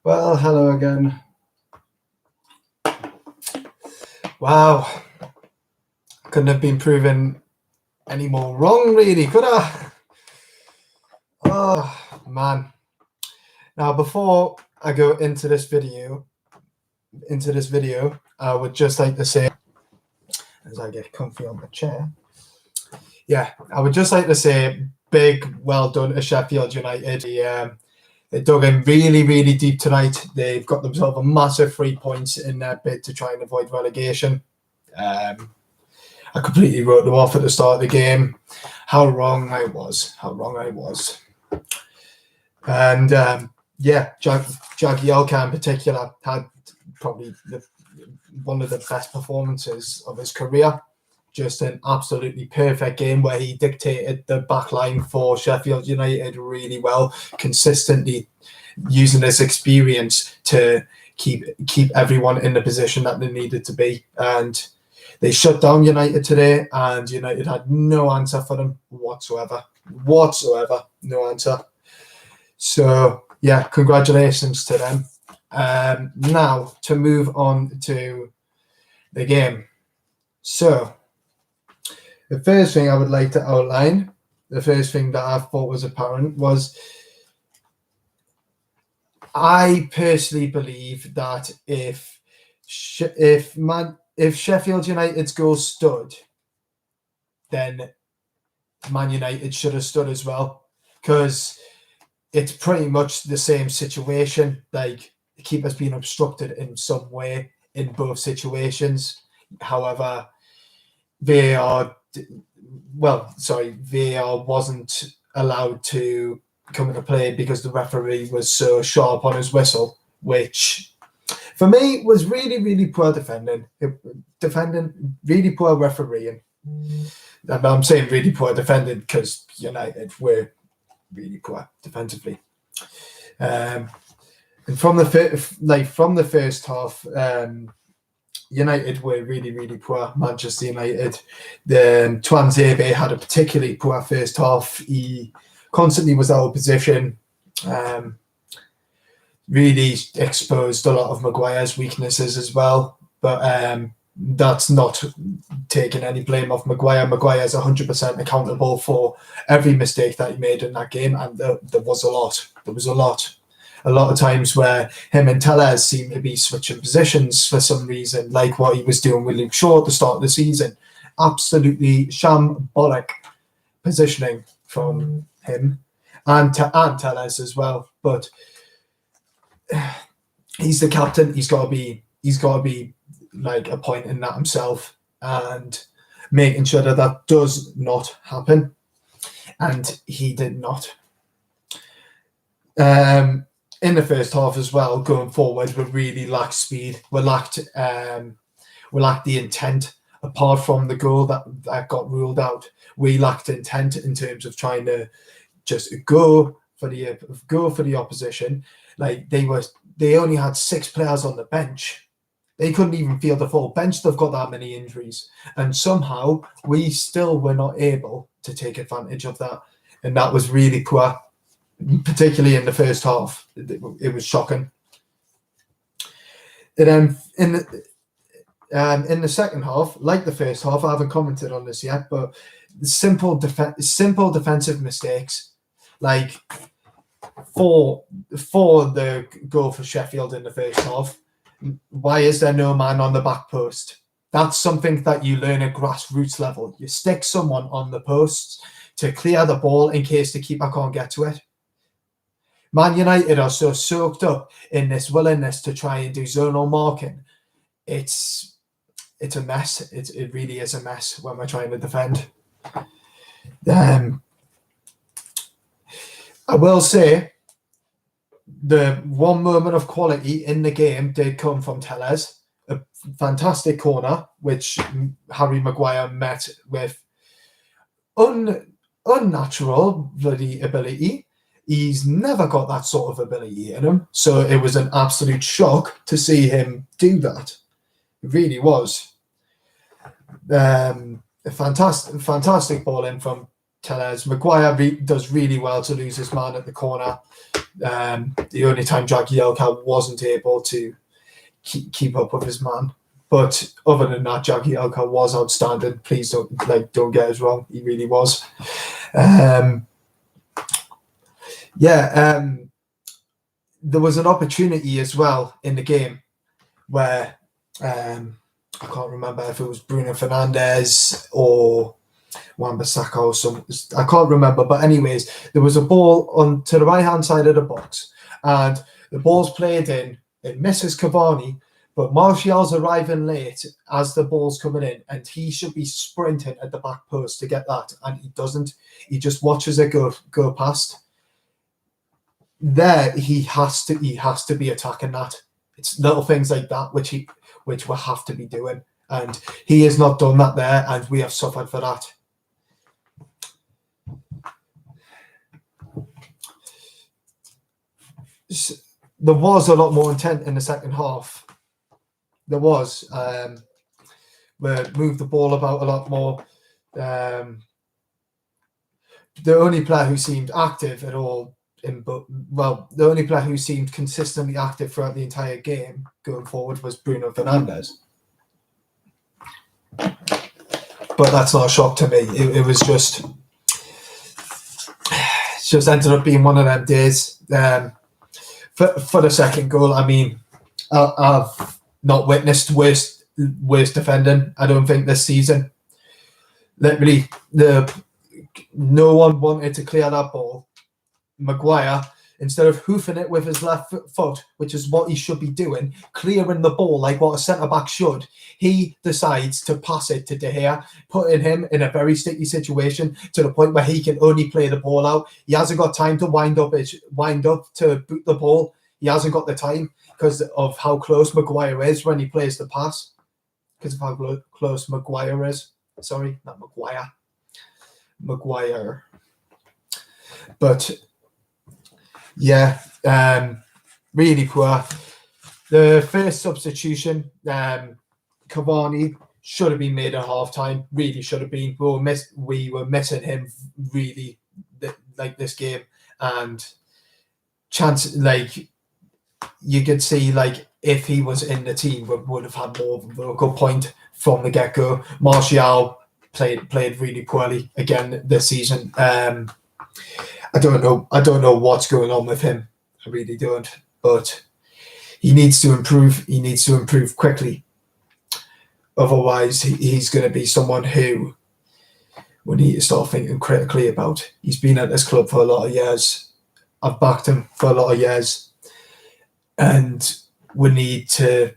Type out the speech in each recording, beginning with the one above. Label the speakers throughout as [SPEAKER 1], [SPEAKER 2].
[SPEAKER 1] Well, hello again. Wow, couldn't have been proven any more wrong, really, could I? Oh, man. Now, before I go into this video, I would just like to say, as I get comfy on the chair, I would just like to say, big well done to Sheffield United. They dug in really, really deep tonight. They've got themselves a massive 3 points in their bid to try and avoid relegation. I completely wrote them off at the start of the game. How wrong I was. And Jagielka in particular had probably one of the best performances of his career. Just an absolutely perfect game where he dictated the back line for Sheffield United really well, consistently using his experience to keep everyone in the position that they needed to be. And they shut down United today, and United had no answer for them whatsoever. No answer. So, congratulations to them. Now, to move on to the game. So, the first thing I would like to outline, the first thing that I thought was apparent was I personally believe that if Sheffield United's goal stood, then Man United should have stood as well, because it's pretty much the same situation. Like, the keeper's been obstructed in some way in both situations. However, VAR wasn't allowed to come into play because the referee was so sharp on his whistle, which for me was really, really poor defending, really poor refereeing. And I'm saying really poor defending because United were really poor defensively. And from the first half, United were really, really poor. Manchester United. Tuanzebe had a particularly poor first half. He constantly was out of position. Really exposed a lot of Maguire's weaknesses as well. But that's not taking any blame off Maguire. Maguire is 100% accountable for every mistake that he made in that game, and there was a lot. A lot of times where him and Tellez seemed to be switching positions for some reason, like what he was doing with Luke Shaw at the start of the season. Absolutely shambolic positioning from him and Tellez as well. But he's the captain. He's got to be like appointing that himself and making sure that does not happen. And he did not. In the first half as well, going forward, we really lacked speed. We lacked the intent. Apart from the goal that got ruled out, we lacked intent in terms of trying to just go for the opposition. Like, they only had 6 players on the bench. They couldn't even field the full bench. They've got that many injuries, and somehow we still were not able to take advantage of that, and that was really poor. Particularly in the first half, it was shocking. And then in the second half, like the first half, I haven't commented on this yet, but simple defensive mistakes, like for the goal for Sheffield in the first half. Why is there no man on the back post? That's something that you learn at grassroots level. You stick someone on the posts to clear the ball in case the keeper can't get to it. Man United are so soaked up in this willingness to try and do zonal marking. It's a mess. It really is a mess when we're trying to defend. I will say the one moment of quality in the game did come from Tellez. A fantastic corner, which Harry Maguire met with unnatural bloody ability. He's never got that sort of ability in him. So it was an absolute shock to see him do that. It really was. A fantastic ball in from Tellez. Maguire does really well to lose his man at the corner. The only time Jagielka wasn't able to keep up with his man. But other than that, Jagielka was outstanding. Please don't get us wrong. He really was. There was an opportunity as well in the game where I can't remember if it was Bruno Fernandes or Wan-Bissaka or some. I can't remember, but anyways, there was a ball on to the right-hand side of the box, and the ball's played in. It misses Cavani, but Martial's arriving late as the ball's coming in, and he should be sprinting at the back post to get that, and he doesn't. He just watches it go past. There, he has to be attacking that. It's little things like that which we have to be doing, and he has not done that there, and we have suffered for that. There was a lot more intent in the second half. There was. We moved the ball about a lot more. The only player who seemed active at all the only player who seemed consistently active throughout the entire game going forward was Bruno Fernandes. But that's not a shock to me. It was just ended up being one of them days. For the second goal, I mean, I've not witnessed worse defending, I don't think, this season. Literally, no one wanted to clear that ball. Maguire, instead of hoofing it with his left foot, which is what he should be doing, clearing the ball like what a centre-back should, he decides to pass it to De Gea, putting him in a very sticky situation to the point where he can only play the ball out. He hasn't got time to wind up to boot the ball. He hasn't got the time because of how close Maguire is when he plays the pass. Because of how close Maguire is. Sorry, not Maguire. Maguire. But yeah, really poor. The first substitution, Cavani, should have been made at halftime. Really should have been. We were missing him really like this game, and chance you could see if he was in the team, we would have had more of a good point from the get go. Martial played really poorly again this season. I don't know what's going on with him. I really don't. But he needs to improve. He needs to improve quickly. Otherwise, he's going to be someone who we need to start thinking critically about. He's been at this club for a lot of years. I've backed him for a lot of years. And we need to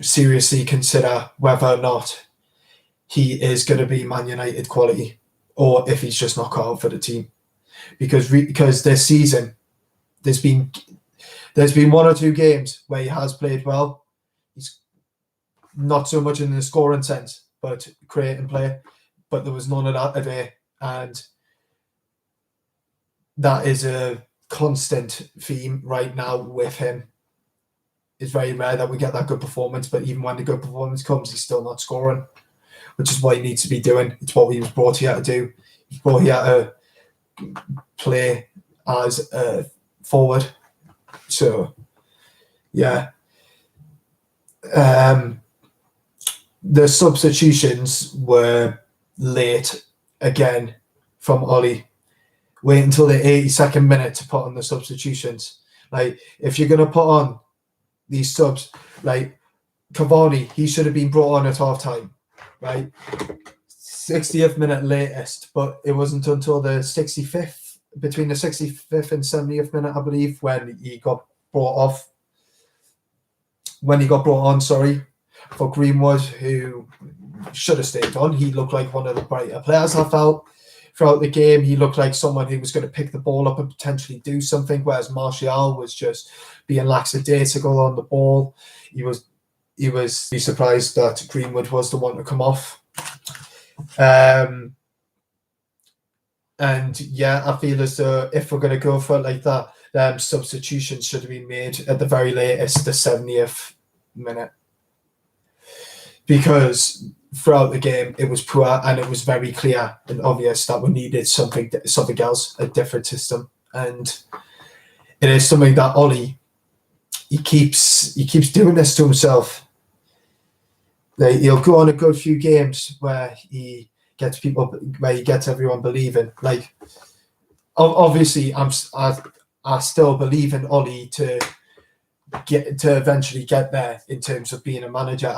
[SPEAKER 1] seriously consider whether or not he is going to be Man United quality or if he's just not cut out for the team. Because this season, there's been one or two games where he has played well. He's not so much in the scoring sense, but creating play. But there was none of that today, and that is a constant theme right now with him. It's very rare that we get that good performance, but even when the good performance comes, he's still not scoring, which is what he needs to be doing. It's what he was brought here to do. He's brought here to play as a forward. So, yeah. The substitutions were late again from Ollie. Wait until the 82nd minute to put on the substitutions. If you're going to put on these subs, Cavani, he should have been brought on at half time, right? 60th minute latest, but it wasn't until the 65th, between the 65th and 70th minute, I believe, when he got brought on, for Greenwood, who should have stayed on. He looked like one of the brighter players, I felt, throughout the game. He looked like someone who was going to pick the ball up and potentially do something, whereas Martial was just being lackadaisical on the ball. He was surprised that Greenwood was the one to come off. And yeah, I feel as though if we're going to go for it like that, substitutions should have been made at the very latest, the 70th minute. Because throughout the game, it was poor, and it was very clear and obvious that we needed something else, a different system. And it is something that Ollie, he keeps doing this to himself. Like, he'll go on a good few games where he gets everyone believing. Like, obviously, I still believe in Ollie to eventually get there in terms of being a manager.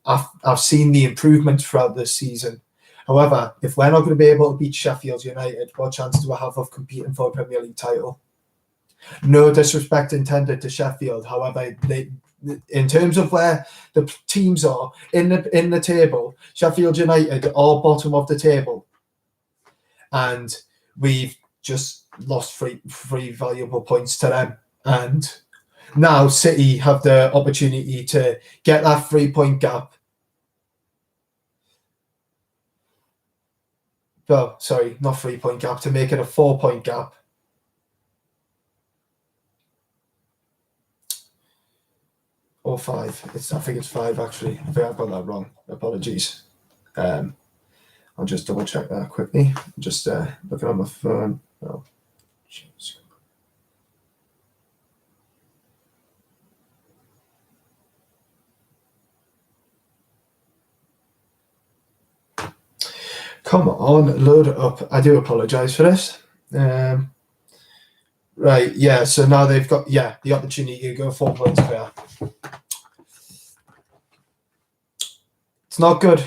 [SPEAKER 1] I've seen the improvement throughout this season. However, if we're not going to be able to beat Sheffield United, what chance do I have of competing for a Premier League title? No disrespect intended to Sheffield. However, in terms of where the teams are in the table, Sheffield United are bottom of the table, and we've just lost three valuable points to them. And now City have the opportunity to get that 3-point gap. Well, sorry, not 3-point gap, to make it a 4-point gap. Or 5. I think it's 5, actually. I think I got that wrong. Apologies. I'll just double check that quickly. Just looking on my phone. Oh, jeez. Come on, load it up. I do apologise for this. Right, yeah, so now they've got, the opportunity to go 4 points clear. It's not good.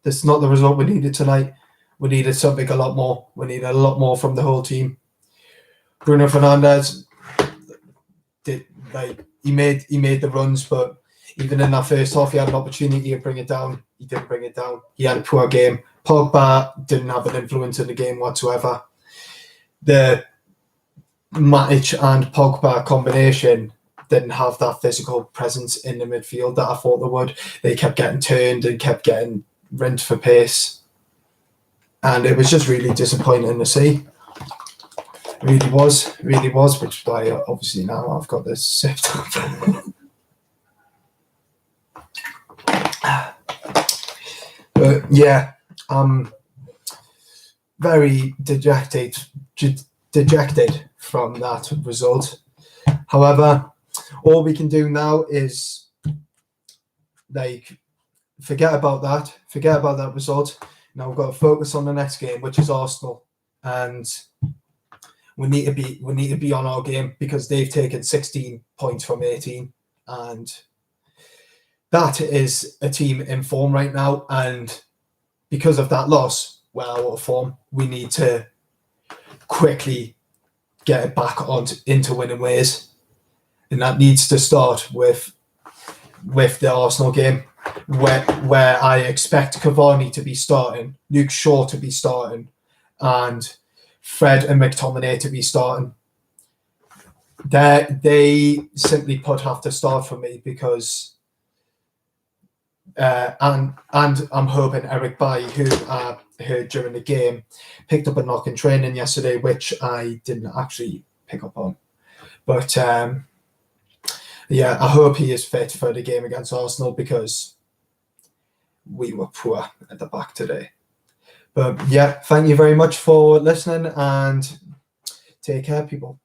[SPEAKER 1] This is not the result we needed tonight. We needed something a lot more. We needed a lot more from the whole team. Bruno Fernandes he made the runs, but even in that first half, he had an opportunity to bring it down. He didn't bring it down. He had a poor game. Pogba didn't have an influence in the game whatsoever. The Matic and Pogba combination didn't have that physical presence in the midfield that I thought they would. They kept getting turned and kept getting rent for pace. And it was just really disappointing to see. Really was, which is why obviously now I've got this sipped up. But yeah, I'm very dejected from that result. However, all we can do now is forget about that result. Now we've got to focus on the next game, which is Arsenal, and we need to be on our game because they've taken 16 points from 18, and that is a team in form right now. And because of that loss, we're out of form. We need to quickly get it back into winning ways, and that needs to start with the Arsenal game, where I expect Cavani to be starting, Luke Shaw to be starting, and Fred and McTominay to be starting. They simply put have to start for me because and I'm hoping Eric Bailly, who I heard during the game, picked up a knock in training yesterday, which I didn't actually pick up on. But I hope he is fit for the game against Arsenal because we were poor at the back today. But yeah, thank you very much for listening and take care, people.